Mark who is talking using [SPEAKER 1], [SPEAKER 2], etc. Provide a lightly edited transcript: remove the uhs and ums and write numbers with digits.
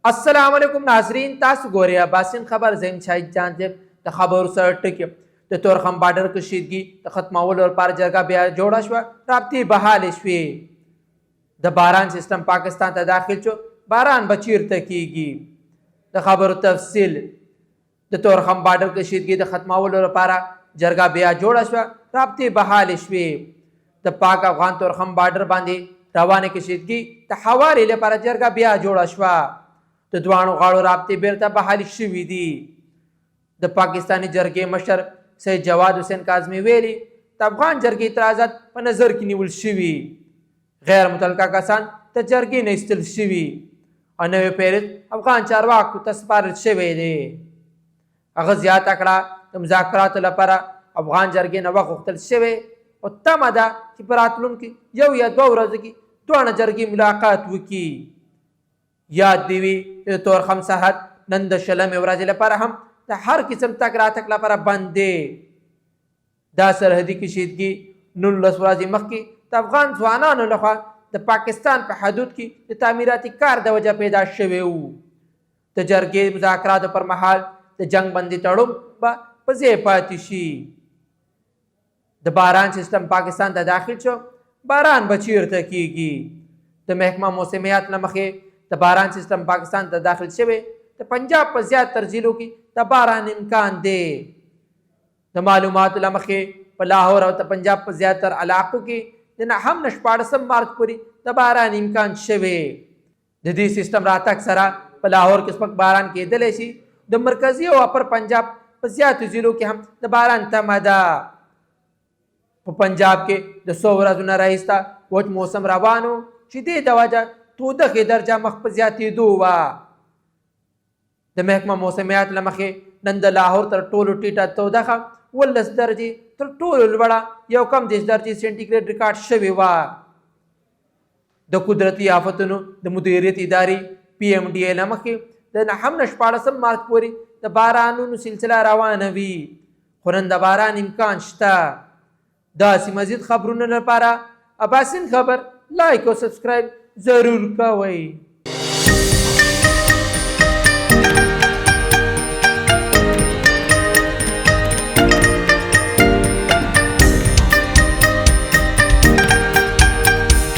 [SPEAKER 1] अस्सलाम वालेकुम नाजरीन, तासु गोरे अब्बासिन खबर ज़ैम शाहिद जान जेब द खबर सर टके द तोरखम बॉर्डर कशीदगी द खत्मावल और पार जगह बिया जोड़ा शवा राब्ती बहाल शवी द बारान सिस्टम पाकिस्तान ता दाखिल चो बारान बचीर तकीगी द खबर तफसील द तोरखम बॉर्डर कशीदगी द खत्मावल और पारा जरगा बिया जोड़ा शवा राब्ती बहाल शवी द पाक अफगान तोरखम बॉर्डर बांधी रवाने कशीदगी द हवाले ले पारा जरगा बिया जोड़ा शवा د دوانو غاړو رابطې بیرته بحالي شوي دي د پاکستاني جرګې مشر سید جواد حسین کاظمي ویلي د افغان جرګې اعتراضات په نظر کې نیول شوي غیر متعلقه کسان د جرګې نه ایستل شوي او نوی فهرست افغان چارواکو ته سپارل شوی دی هغه زیاته کړه د مذاکراتو لپاره افغان جرګې نه وخت غوښتل شوی او تمه ده چې په راتلونکي یو یا دوه ورځو کې دواړه جرګې ملاقات وکړي یاد دی وي د تورخم سرحد نن د شلمې ورځې لپاره هم د هر قسم تګ راتګ لپاره بند دی دا سرحدي کشیدګي 19 ورځې مخکې د افغان ځوانانو لخوا د پاکستان په حدود کې د تعمیراتي کار د وجه پیدا شوی و د جرګې مذاکراتو پر مهال د جنگ بندي تړون به په ځای پاتې شي د باران سیستم پاکستان ته داخل شو باران به چیرته کیږي د محکمه موسمیات له مخې د باران سیستم پاکستان ته داخل شوی د پنجاب په زیاتر ضلعو کې د باران امکان دی د معلوماتو له مخې په لاهور او د پنجاب په زیاتر علاقو کې د نهم نه 14 مارچ پورې د باران امکان شوی د دې سیستم راتګ سره په لاهور کې سپک باران کېدلی شي د مرکزي او اپر پنجاب په زیاتو ضلعو کې هم د باران تمه ده په پنجاب کې د 100 ورځو نه راهیسته وچ موسم روانو چې دې د وجه تودخې درجه مخ په زیاتېدو وه د محکمه موسمیات له مخې نن د لاهور تر ټولو ټیټه تودخه 19 درجې تر ټولو لوړه 19 درجې سینټیګریډ ریکارډ شوې وه د قدرتي آفتونو د مدیریت ادارې PMDA له مخې د نهم نه 14 مارچ پورې د بارانونو سلسله روانه وي خو نن د باران امکان شته داسې مزید خبرونو لپاره اباسین خبر لایک او سبسکرایب ضرور کوئ